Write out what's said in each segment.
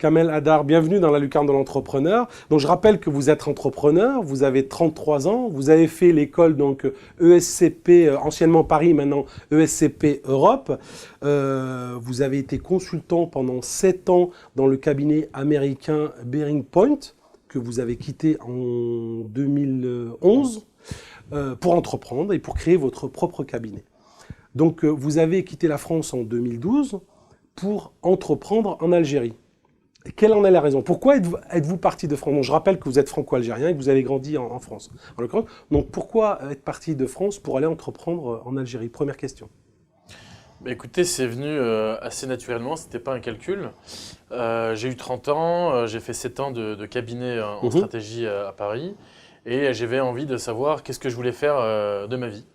Kamel Hadar, bienvenue dans la lucarne de l'entrepreneur. Donc je rappelle que vous êtes entrepreneur, vous avez 33 ans, vous avez fait l'école donc ESCP, anciennement Paris, maintenant ESCP Europe. Vous avez été consultant pendant 7 ans dans le cabinet américain Bearing Point, que vous avez quitté en 2011 pour entreprendre et pour créer votre propre cabinet. Donc vous avez quitté la France en 2012 pour entreprendre en Algérie. Et quelle en est la raison? Pourquoi êtes-vous parti de France? Donc, je rappelle que vous êtes franco-algérien et que vous avez grandi en France. En l'occurrence. Donc pourquoi être parti de France pour aller entreprendre en Algérie? Première question. Bah écoutez, c'est venu assez naturellement, c'était pas un calcul. J'ai eu 30 ans, j'ai fait 7 ans de cabinet en stratégie à Paris et j'avais envie de savoir qu'est-ce que je voulais faire de ma vie.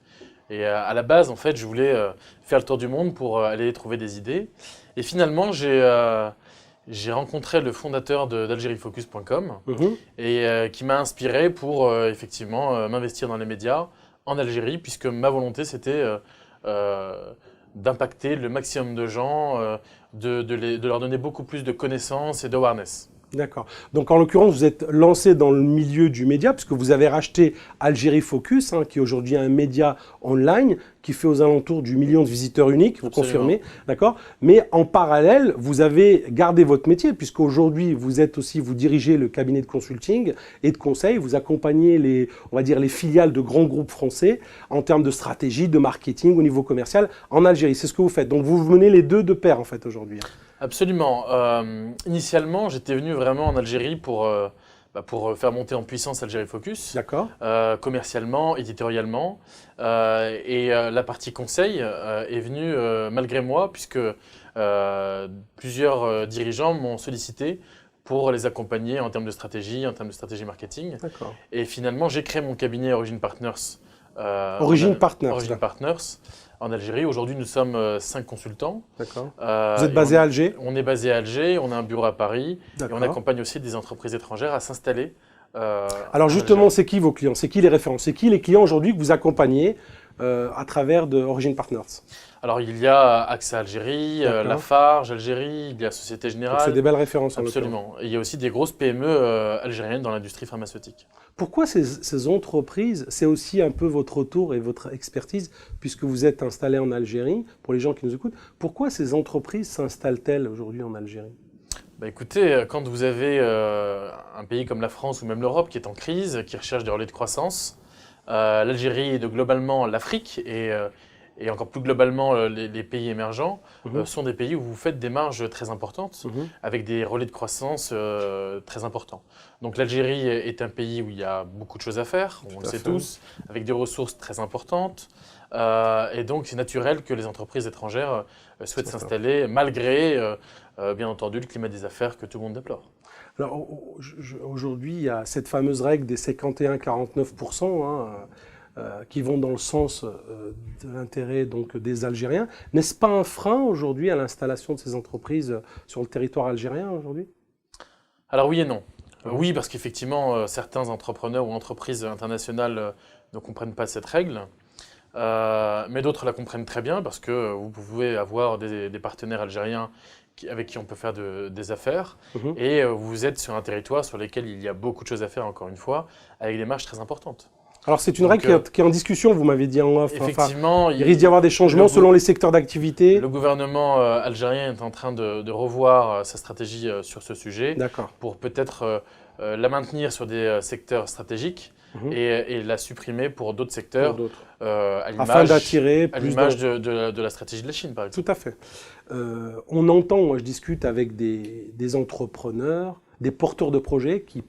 Et à la base, en fait, je voulais faire le tour du monde pour aller trouver des idées. Et finalement, j'ai rencontré le fondateur d'algeriefocus.com et qui m'a inspiré pour effectivement m'investir dans les médias en Algérie, puisque ma volonté, c'était d'impacter le maximum de gens, de leur donner beaucoup plus de connaissances et d'awareness. D'accord. Donc en l'occurrence, vous êtes lancé dans le milieu du média, puisque vous avez racheté Algérie Focus, qui est aujourd'hui un média online, qui fait aux alentours du 1 million de visiteurs uniques, vous confirmez, d'accord? Mais en parallèle, vous avez gardé votre métier, puisqu'aujourd'hui, vous dirigez le cabinet de consulting et de conseil, vous accompagnez on va dire, les filiales de grands groupes français en termes de stratégie, de marketing au niveau commercial en Algérie. C'est ce que vous faites. Donc vous menez les deux de pair, en fait, aujourd'hui. Absolument. Initialement, j'étais venu vraiment en Algérie pour faire monter en puissance Algérie Focus. D'accord. Commercialement, éditorialement. La partie conseil est venue malgré moi, puisque plusieurs dirigeants m'ont sollicité pour les accompagner en termes de stratégie marketing. D'accord. Et finalement, j'ai créé mon cabinet Origin Partners. Origin Partners. Origin Partners. En Algérie. Aujourd'hui, nous sommes 5 consultants. D'accord. Vous êtes basé à Alger? On est basé à Alger, on a un bureau à Paris et on accompagne aussi des entreprises étrangères à s'installer. Alors justement, c'est qui vos clients? C'est qui les références? C'est qui les clients aujourd'hui que vous accompagnez à travers de Origin Partners? Alors il y a AXA Algérie, Lafarge Algérie, il y a Société Générale. C'est des belles références. Absolument. Et il y a aussi des grosses PME algériennes dans l'industrie pharmaceutique. Pourquoi ces entreprises, c'est aussi un peu votre retour et votre expertise, puisque vous êtes installé en Algérie, pour les gens qui nous écoutent, pourquoi ces entreprises s'installent-elles aujourd'hui en Algérie? Bah écoutez, quand vous avez un pays comme la France ou même l'Europe qui est en crise, qui recherche des relais de croissance, l'Algérie et globalement l'Afrique et encore plus globalement les pays émergents sont des pays où vous faites des marges très importantes avec des relais de croissance très importants. Donc l'Algérie est un pays où il y a beaucoup de choses à faire, on le sait tous, avec des ressources très importantes. Et donc c'est naturel que les entreprises étrangères souhaitent s'installer malgré, bien entendu, le climat des affaires que tout le monde déplore. Alors aujourd'hui, il y a cette fameuse règle des 51-49%, qui vont dans le sens de l'intérêt donc des Algériens. N'est-ce pas un frein aujourd'hui à l'installation de ces entreprises sur le territoire algérien aujourd'hui? Alors oui et non. Oui, parce qu'effectivement, certains entrepreneurs ou entreprises internationales ne comprennent pas cette règle. Mais d'autres la comprennent très bien parce que vous pouvez avoir des partenaires algériens avec qui on peut faire des affaires et vous êtes sur un territoire sur lequel il y a beaucoup de choses à faire, encore une fois, avec des marges très importantes. Alors c'est une règle qui est en discussion, vous m'avez dit en off. Effectivement. Il risque d'y avoir des changements selon les secteurs d'activité. Le gouvernement algérien est en train de revoir sa stratégie sur ce sujet pour peut-être la maintenir sur des secteurs stratégiques et la supprimer pour d'autres secteurs, afin d'attirer à l'image de la stratégie de la Chine, par exemple. Tout à fait. On entend, moi je discute avec des entrepreneurs, des porteurs de projets qui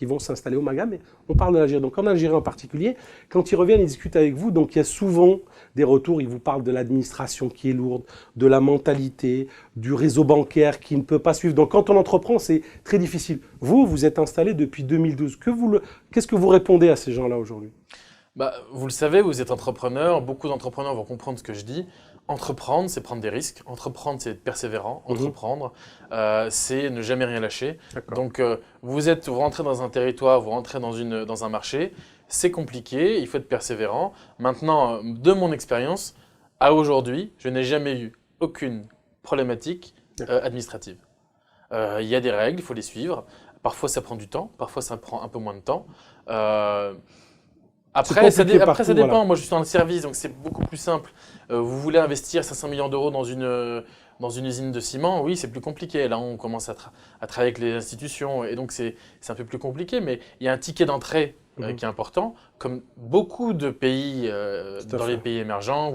vont s'installer au Maga, mais on parle de l'Algérie. Donc en Algérie en particulier, quand ils reviennent, ils discutent avec vous, donc il y a souvent des retours, ils vous parlent de l'administration qui est lourde, de la mentalité, du réseau bancaire qui ne peut pas suivre. Donc quand on entreprend, c'est très difficile. Vous êtes installé depuis 2012. Qu'est-ce que vous répondez à ces gens-là aujourd'hui? Vous le savez, vous êtes entrepreneur, beaucoup d'entrepreneurs vont comprendre ce que je dis. Entreprendre, c'est prendre des risques. Entreprendre, c'est être persévérant. Entreprendre, c'est ne jamais rien lâcher. Donc, vous rentrez dans un territoire, vous rentrez dans un marché. C'est compliqué, il faut être persévérant. Maintenant, de mon expérience, à aujourd'hui, je n'ai jamais eu aucune problématique administrative. Il y a des règles, il faut les suivre. Parfois, ça prend du temps, parfois, ça prend un peu moins de temps. Après, ça dépend. Voilà. Moi, je suis dans le service, donc c'est beaucoup plus simple. Vous voulez investir 500 millions d'euros dans une usine de ciment, oui, c'est plus compliqué. Là, on commence à travailler avec les institutions, et donc c'est un peu plus compliqué. Mais il y a un ticket d'entrée qui est important, comme beaucoup de pays dans les pays émergents.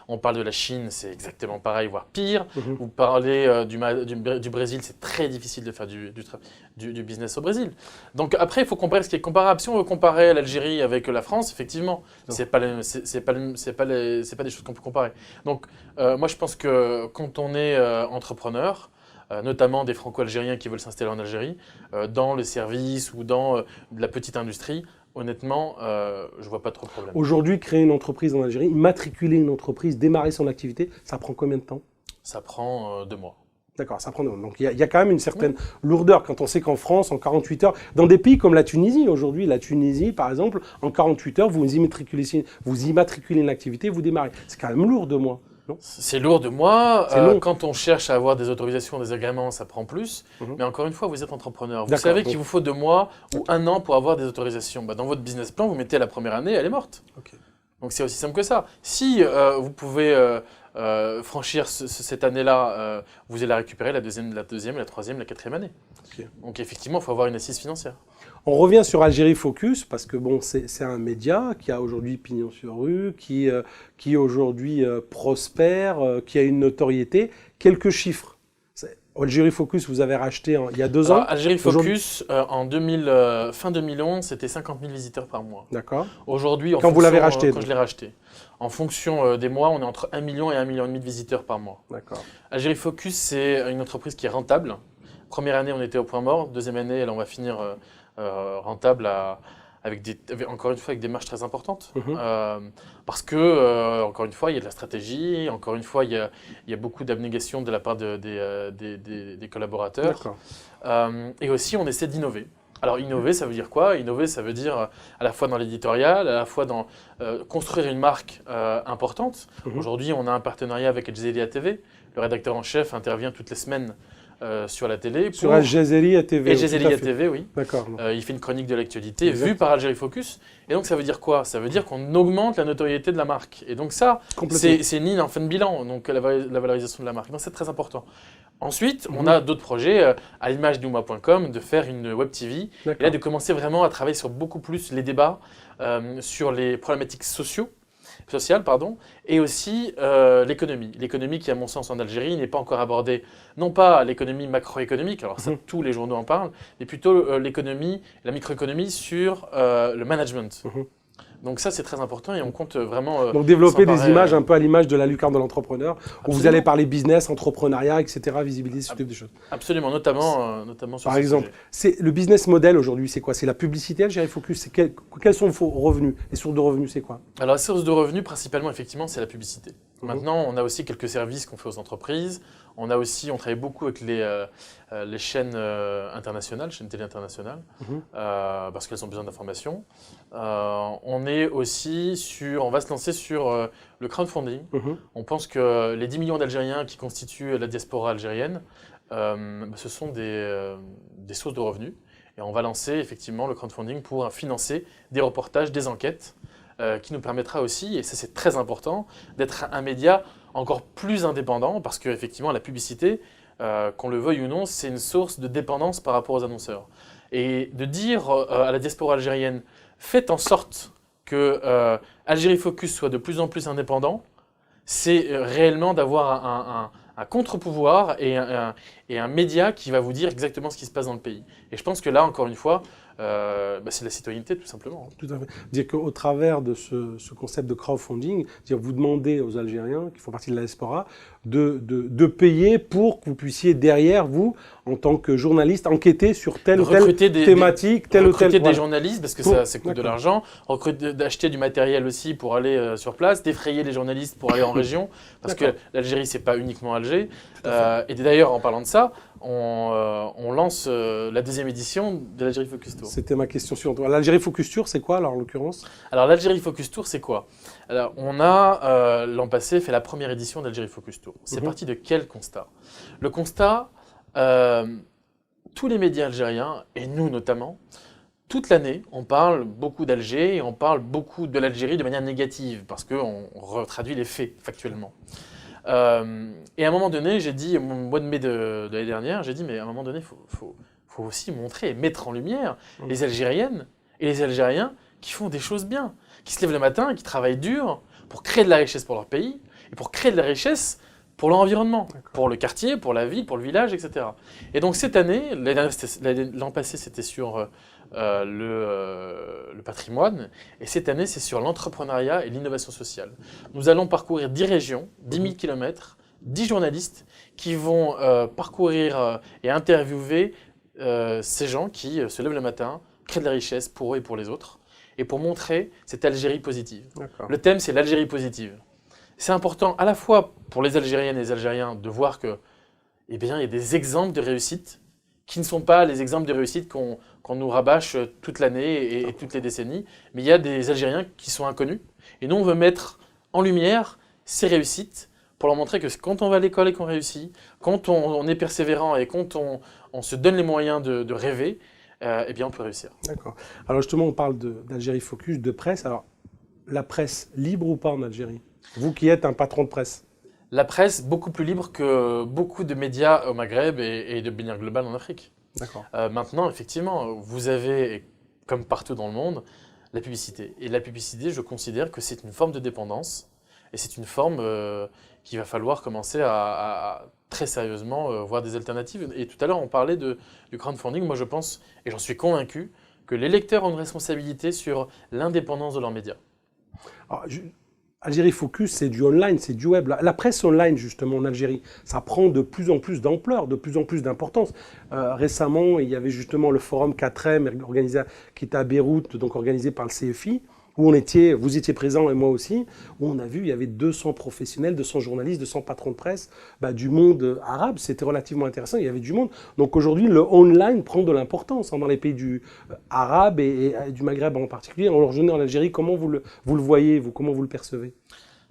On parle de la Chine, c'est exactement pareil, voire pire. Vous parlez du Brésil, c'est très difficile de faire du business au Brésil. Donc après, il faut comparer ce qui est comparable. Si on veut comparer l'Algérie avec la France, effectivement, c'est pas des choses qu'on peut comparer. Donc moi, je pense que quand on est entrepreneur, notamment des Franco-Algériens qui veulent s'installer en Algérie, dans le service ou dans la petite industrie, honnêtement, je ne vois pas trop de problème. Aujourd'hui, créer une entreprise en Algérie, immatriculer une entreprise, démarrer son activité, ça prend combien de temps? Ça prend 2 mois. D'accord, ça prend 2 mois. Donc il y a quand même une certaine lourdeur quand on sait qu'en France, en 48 heures, dans des pays comme la Tunisie, aujourd'hui, la Tunisie, par exemple, en 48 heures, vous immatriculez une activité, vous démarrez. C'est quand même lourd 2 mois. C'est lourd de moi. Quand on cherche à avoir des autorisations, des agréments, ça prend plus. Mais encore une fois, vous êtes entrepreneur. Vous savez qu'il vous faut 2 mois ou 1 an pour avoir des autorisations. Dans votre business plan, vous mettez la première année, elle est morte. Okay. Donc c'est aussi simple que ça. Si vous pouvez franchir cette année-là, vous allez la récupérer la deuxième, la troisième, la quatrième année. Okay. Donc effectivement, il faut avoir une assise financière. On revient sur Algérie Focus parce que bon, c'est un média qui a aujourd'hui pignon sur rue, qui aujourd'hui prospère, qui a une notoriété. Quelques chiffres. Algérie Focus, vous avez racheté il y a 2 ans. Algérie Focus, fin 2011, c'était 50 000 visiteurs par mois. D'accord. Aujourd'hui, quand vous l'avez racheté, quand je l'ai racheté. En fonction des mois, on est entre 1 million et 1,5 million de visiteurs par mois. D'accord. Algérie Focus, c'est une entreprise qui est rentable. Première année, on était au point mort. Deuxième année, là, on va finir rentable encore une fois avec des marges très importantes. Parce que, encore une fois, il y a de la stratégie, encore une fois, il y a beaucoup d'abnégation de la part des collaborateurs. Et aussi, on essaie d'innover. Alors, innover, ça veut dire quoi? Innover, ça veut dire à la fois dans l'éditorial, à la fois dans construire une marque importante. Aujourd'hui, on a un partenariat avec Al Jazeera TV. Le rédacteur en chef intervient toutes les semaines sur la télé. Sur Al Jazeera TV. Al Jazeera TV, oui. D'accord. Il fait une chronique de l'actualité vue par Algérie Focus. Et donc, ça veut dire quoi? Ça veut dire qu'on augmente la notoriété de la marque. Et donc ça, c'est une ligne en fin de bilan, donc la valorisation de la marque. Donc, c'est très important. Ensuite, on a d'autres projets, à l'image d'Ouma.com, de faire une web TV. Et là, de commencer vraiment à travailler sur beaucoup plus les débats sur les problématiques sociales, et aussi l'économie. L'économie qui, à mon sens, en Algérie, n'est pas encore abordée, non pas l'économie macroéconomique, alors ça, tous les journaux en parlent, mais plutôt l'économie, la microéconomie sur le management. Donc ça, c'est très important et on compte vraiment... Donc développer des images un peu à l'image de la lucarne de l'entrepreneur, où vous allez parler business, entrepreneuriat, etc., visibiliser ce type de choses. Absolument, notamment sur Par exemple, le business model aujourd'hui, c'est quoi? C'est la publicité, Algérie Focus. Quels sont vos revenus? Les sources de revenus, c'est quoi? Alors, la source de revenus, principalement, effectivement, c'est la publicité. Maintenant, on a aussi quelques services qu'on fait aux entreprises. On travaille beaucoup avec les chaînes internationales, chaînes télé internationales, parce qu'elles ont besoin d'informations. On va se lancer sur le crowdfunding. On pense que les 10 millions d'Algériens qui constituent la diaspora algérienne, ce sont des sources de revenus. Et on va lancer effectivement le crowdfunding pour financer des reportages, des enquêtes, qui nous permettra aussi, et ça c'est très important, d'être un média encore plus indépendant, parce qu'effectivement la publicité, qu'on le veuille ou non, c'est une source de dépendance par rapport aux annonceurs. Et de dire à la diaspora algérienne, faites en sorte que Algérie Focus soit de plus en plus indépendant, c'est réellement d'avoir un contre-pouvoir et un média qui va vous dire exactement ce qui se passe dans le pays. Et je pense que là, encore une fois, c'est la citoyenneté tout simplement. Tout à fait. Dire qu'au travers de ce concept de crowdfunding, vous demandez aux Algériens qui font partie de la diaspora de payer pour que vous puissiez derrière vous, en tant que journaliste, enquêter sur telle ou telle thématique, recruter des journalistes parce que ça coûte de l'argent, d'acheter du matériel aussi pour aller sur place, défrayer les journalistes pour aller en région, parce que l'Algérie c'est pas uniquement Alger. Et d'ailleurs en parlant de ça, on lance la 2e édition de l'Algérie Focus Tour. C'était ma question suivante. L'Algérie Focus Tour, c'est quoi alors en l'occurrence? Alors l'Algérie Focus Tour, c'est quoi? Alors on a l'an passé fait la première édition d'Algérie Focus Tour. C'est parti de quel constat? Le constat, Tous les médias algériens, et nous notamment, toute l'année, on parle beaucoup d'Alger et on parle beaucoup de l'Algérie de manière négative, parce qu'on retraduit les faits factuellement. Et à un moment donné, j'ai dit, au mois de mai de l'année dernière, j'ai dit, mais à un moment donné, faut aussi montrer et mettre en lumière les Algériennes et les Algériens qui font des choses bien, qui se lèvent le matin et qui travaillent dur pour créer de la richesse pour leur pays et pour créer de la richesse pour l'environnement, pour le quartier, pour la ville, pour le village, etc. Et donc cette année, l'an passé c'était sur le patrimoine, et cette année c'est sur l'entrepreneuriat et l'innovation sociale. Nous allons parcourir 10 régions, 10 000 km, 10 journalistes qui vont parcourir et interviewer ces gens qui se lèvent le matin, créent de la richesse pour eux et pour les autres, et pour montrer cette Algérie positive. Le thème c'est l'Algérie positive. C'est important à la fois pour les Algériennes et les Algériens de voir que, eh bien, il y a des exemples de réussite qui ne sont pas les exemples de réussite qu'on nous rabâche toute l'année et toutes les décennies, mais il y a des Algériens qui sont inconnus. Et nous, on veut mettre en lumière ces réussites pour leur montrer que quand on va à l'école et qu'on réussit, quand on est persévérant et quand on se donne les moyens de rêver, eh bien, on peut réussir. D'accord. Alors justement, on parle d'Algérie Focus, de presse. Alors, la presse libre ou pas en Algérie ? Vous qui êtes un patron de presse. La presse, beaucoup plus libre que beaucoup de médias au Maghreb et de manière globale en Afrique. D'accord. Maintenant, effectivement, vous avez, comme partout dans le monde, la publicité. Et la publicité, je considère que c'est une forme de dépendance. Et c'est une forme qu'il va falloir commencer à très sérieusement voir des alternatives. Et tout à l'heure, on parlait du crowdfunding. Moi, je pense, et j'en suis convaincu, que les lecteurs ont une responsabilité sur l'indépendance de leurs médias. Alors, Algérie Focus, c'est du online, c'est du web. La presse online, justement, en Algérie, ça prend de plus en plus d'ampleur, de plus en plus d'importance. Récemment, il y avait justement le forum 4M qui était à Beyrouth, donc organisé par le CFI, où vous étiez présent et moi aussi, où on a vu, il y avait 200 professionnels, 200 journalistes, 200 patrons de presse du monde arabe. C'était relativement intéressant, il y avait du monde. Donc aujourd'hui, le online prend de l'importance dans les pays arabes et du Maghreb en particulier. Alors, je en Algérie, comment vous le voyez, comment vous le percevez ?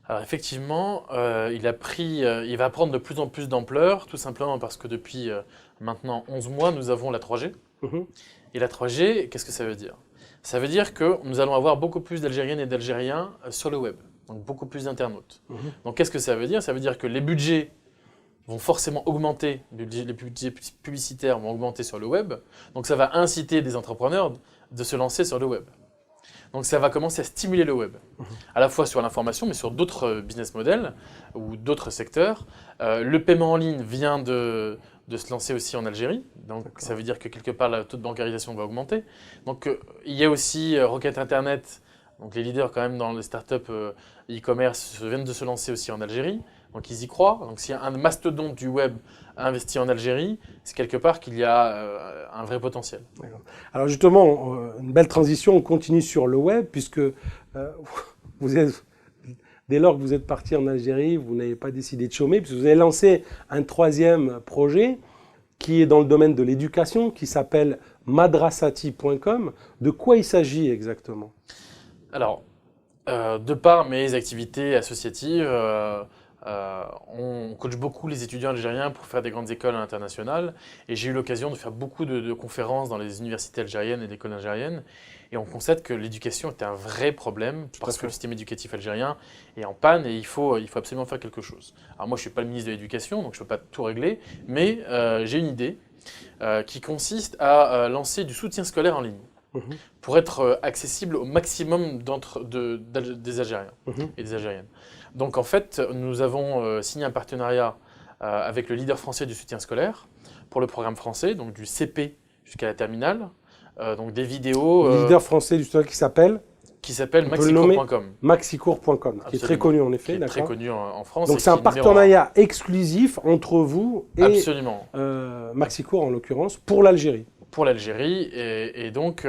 Alors effectivement, il va prendre de plus en plus d'ampleur, tout simplement parce que depuis maintenant 11 mois, nous avons la 3G. Et la 3G, qu'est-ce que ça veut dire ? Ça veut dire que nous allons avoir beaucoup plus d'Algériennes et d'Algériens sur le web, donc beaucoup plus d'internautes. Donc qu'est-ce que ça veut dire ? Ça veut dire que les budgets vont forcément augmenter, les budgets publicitaires vont augmenter sur le web, donc ça va inciter des entrepreneurs de se lancer sur le web. Donc ça va commencer à stimuler le web, à la fois sur l'information, mais sur d'autres business models ou d'autres secteurs. Le paiement en ligne vient de se lancer aussi en Algérie, donc ça veut dire que quelque part le taux de bancarisation va augmenter. Donc il y a aussi Rocket Internet, donc les leaders quand même dans les startups e-commerce viennent de se lancer aussi en Algérie, donc ils y croient. Donc si un mastodonte du web a investi en Algérie, c'est quelque part qu'il y a un vrai potentiel. Alors justement, une belle transition, on continue sur le web, puisque dès lors que vous êtes parti en Algérie, vous n'avez pas décidé de chômer, puisque vous avez lancé un troisième projet qui est dans le domaine de l'éducation, qui s'appelle madrasati.com. De quoi il s'agit exactement ? Alors, de par mes activités associatives, on coach beaucoup les étudiants algériens pour faire des grandes écoles internationales, et j'ai eu l'occasion de faire beaucoup de conférences dans les universités algériennes et les écoles algériennes, et on constate que l'éducation est un vrai problème parce que le système éducatif algérien est en panne et il faut absolument faire quelque chose. Alors moi je ne suis pas le ministre de l'Éducation, donc je ne peux pas tout régler, mais j'ai une idée qui consiste à lancer du soutien scolaire en ligne pour être accessible au maximum des Algériens et des Algériennes. Donc en fait, nous avons signé un partenariat avec le leader français du soutien scolaire pour le programme français, donc du CP jusqu'à la terminale, donc des vidéos... Le leader français du soutien qui s'appelle maxicours.com. Maxicours.com, qui est très connu en effet, qui est très connu en France. Donc c'est un partenariat exclusif entre vous et Maxicours en l'occurrence pour l'Algérie. Pour l'Algérie, et donc...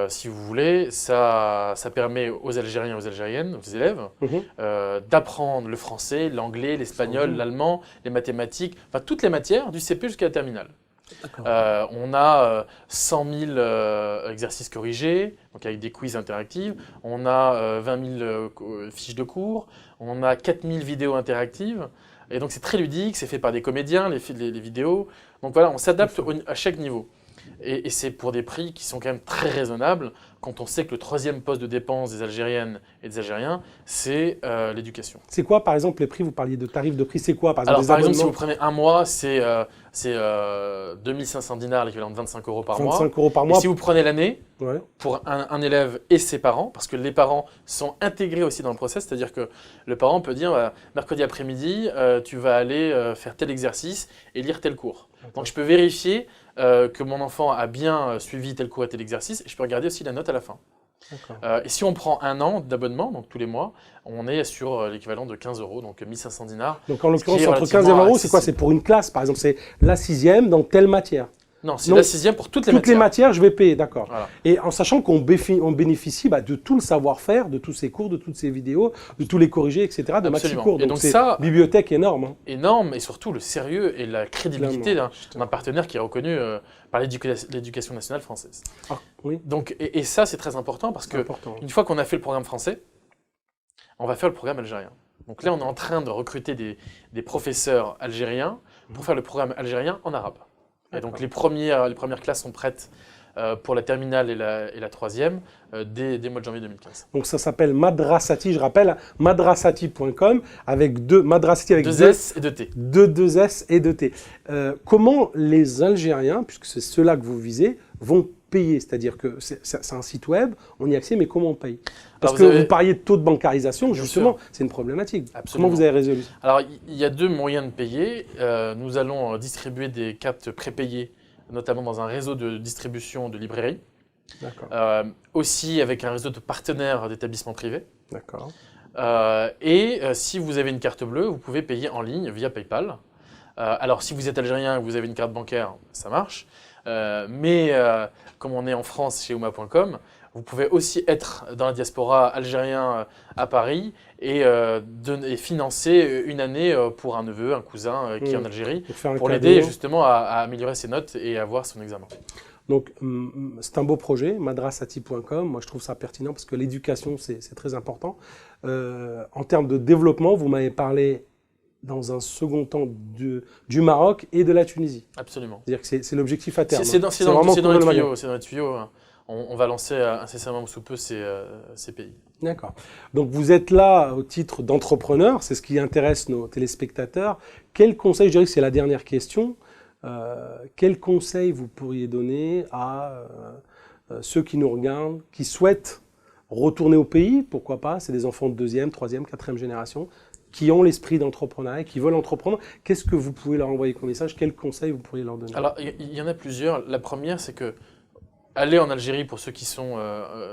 si vous voulez, ça permet aux Algériens et aux Algériennes, aux élèves, d'apprendre le français, l'anglais, l'espagnol, l'allemand, les mathématiques, enfin toutes les matières du CP jusqu'à la terminale. On a 100 000 exercices corrigés, donc avec des quiz interactifs. On a 20 000 fiches de cours. On a 4 000 vidéos interactives. Et donc c'est très ludique, c'est fait par des comédiens, les vidéos. Donc voilà, on s'adapte à chaque niveau. Et c'est pour des prix qui sont quand même très raisonnables quand on sait que le troisième poste de dépense des Algériennes et des Algériens, c'est l'éducation. C'est quoi, par exemple, les prix? Vous parliez de tarifs de prix, c'est quoi, par exemple, Alors, par exemple, si vous prenez un mois, c'est 2500 dinars, l'équivalent de 25 euros par mois. 25 euros par mois. Et si vous prenez l'année, ouais. pour un élève et ses parents, parce que les parents sont intégrés aussi dans le process, c'est-à-dire que le parent peut dire mercredi après-midi, tu vas aller faire tel exercice et lire tel cours. Donc je peux vérifier que mon enfant a bien suivi tel cours et tel exercice, et je peux regarder aussi la note à la fin. Et si on prend un an d'abonnement, donc tous les mois, on est sur l'équivalent de 15 euros, donc 1500 dinars. Donc en l'occurrence, entre 15 et 20 euros, c'est quoi? C'est pour une classe, par exemple, c'est la 6e dans telle matière? Non, c'est la 6e pour toutes les matières. Toutes les matières, je vais payer, d'accord. Voilà. Et en sachant qu'on bénéficie de tout le savoir-faire, de tous ces cours, de toutes ces vidéos, de tous les corrigés, etc., de MaxiCours. Donc c'est une bibliothèque énorme. Hein. Énorme, et surtout le sérieux et la crédibilité d'un partenaire qui est reconnu par l'éducation nationale française. Ah, oui. Donc, et ça, c'est très important parce que une fois qu'on a fait le programme français, on va faire le programme algérien. Donc là, on est en train de recruter des professeurs algériens pour faire le programme algérien en arabe. Et donc les premières classes sont prêtes pour la terminale et la troisième dès mois de janvier 2015. Donc ça s'appelle Madrasati, je rappelle, madrasati.com avec Madrasati avec deux S et deux T. Deux S et deux T. Comment les Algériens, puisque c'est ceux-là que vous visez, vont payer? C'est-à-dire que c'est un site web, on y accède, mais comment on paye? Parce que vous parliez de taux de bancarisation, justement, c'est une problématique. Absolument. Comment vous avez résolu ça? Alors, il y a deux moyens de payer. Nous allons distribuer des cartes prépayées, notamment dans un réseau de distribution de librairies. Aussi avec un réseau de partenaires d'établissements privés. D'accord. Et si vous avez une carte bleue, vous pouvez payer en ligne via PayPal. Alors, si vous êtes algérien et que vous avez une carte bancaire, ça marche. Mais comme on est en France chez Ouma.com, vous pouvez aussi être dans la diaspora algérien à Paris et financer une année pour un neveu, un cousin qui est en Algérie, pour l'aider justement à améliorer ses notes et à avoir son examen. Donc, c'est un beau projet, madrasati.com. Moi, je trouve ça pertinent parce que l'éducation, c'est très important. En termes de développement, vous m'avez parlé dans un second temps du Maroc et de la Tunisie. Absolument. C'est-à-dire que c'est l'objectif à terme. C'est dans les tuyaux. On va lancer incessamment sous peu ces pays. D'accord. Donc vous êtes là au titre d'entrepreneur, c'est ce qui intéresse nos téléspectateurs. Quel conseil, je dirais que c'est la dernière question, quel conseil vous pourriez donner à ceux qui nous regardent, qui souhaitent retourner au pays, pourquoi pas, c'est des enfants de 2e, 3e, 4e génération, qui ont l'esprit d'entrepreneuriat, qui veulent entreprendre. Qu'est-ce que vous pouvez leur envoyer comme message? Quel conseil vous pourriez leur donner? Alors, il y en a plusieurs. La première, c'est que aller en Algérie, pour ceux qui sont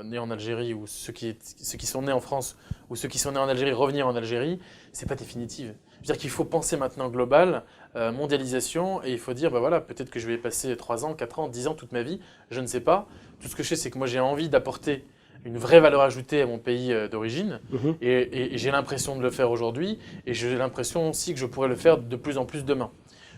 nés en Algérie ou ceux qui sont nés en France ou ceux qui sont nés en Algérie, revenir en Algérie, c'est pas définitif. C'est-à-dire qu'il faut penser maintenant global, mondialisation, et il faut dire, bah voilà, peut-être que je vais passer 3 ans, 4 ans, 10 ans, toute ma vie, je ne sais pas. Tout ce que je sais, c'est que moi j'ai envie d'apporter une vraie valeur ajoutée à mon pays d'origine, et j'ai l'impression de le faire aujourd'hui, et j'ai l'impression aussi que je pourrais le faire de plus en plus demain.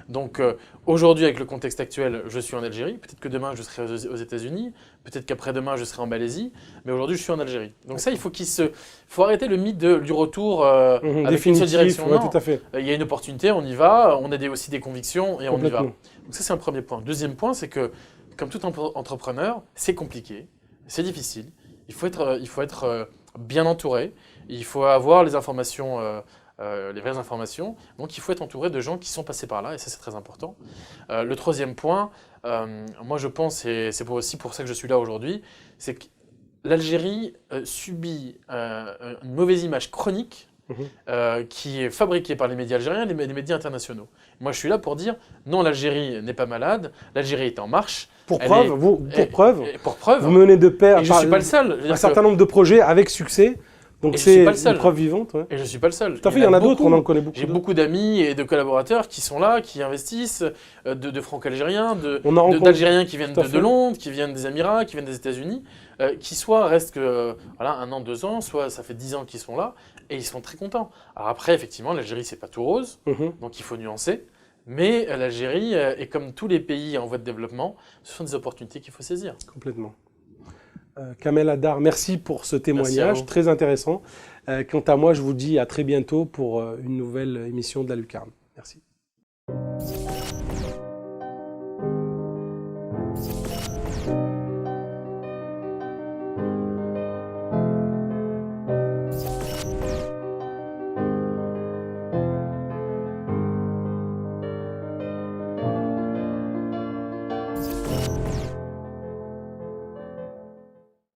Donc aujourd'hui, avec le contexte actuel, je suis en Algérie. Peut-être que demain, je serai aux États-Unis. Peut-être qu'après-demain, je serai en Malaisie. Mais aujourd'hui, je suis en Algérie. Donc ça, il faut arrêter le mythe du retour avec une seule direction. Ouais, tout à fait. Il y a une opportunité, on y va. On a aussi des convictions et on y va. Donc ça, c'est un premier point. Deuxième point, c'est que, comme tout entrepreneur, c'est compliqué, c'est difficile. Il faut être bien entouré. Il faut avoir les informations les vraies informations. Donc il faut être entouré de gens qui sont passés par là, et ça c'est très important. Le troisième point, moi je pense, et c'est aussi pour ça que je suis là aujourd'hui, c'est que l'Algérie subit une mauvaise image chronique qui est fabriquée par les médias algériens et les médias internationaux. Moi je suis là pour dire, non, l'Algérie n'est pas malade, l'Algérie est en marche. Pour preuve, vous menez de pair je ne suis pas le seul. Un certain nombre de projets avec succès. Donc c'est une preuve vivante. Ouais. Et je ne suis pas le seul. Tout à fait, il y en a d'autres, on en connaît beaucoup. J'ai beaucoup d'amis et de collaborateurs qui sont là, qui investissent, de franco-algériens, d'Algériens qui viennent de Londres, qui viennent des Émirats, qui viennent des États-Unis, qui soit restent que 1 an, 2 ans, soit ça fait 10 ans qu'ils sont là, et ils sont très contents. Alors après, effectivement, l'Algérie, c'est pas tout rose, donc il faut nuancer. Mais l'Algérie est comme tous les pays en voie de développement, ce sont des opportunités qu'il faut saisir. Complètement. Kamel Hadar, merci pour ce Merci à témoignage, vous. très intéressant. Quant à moi, je vous dis à très bientôt pour une nouvelle émission de la Lucarne. Merci.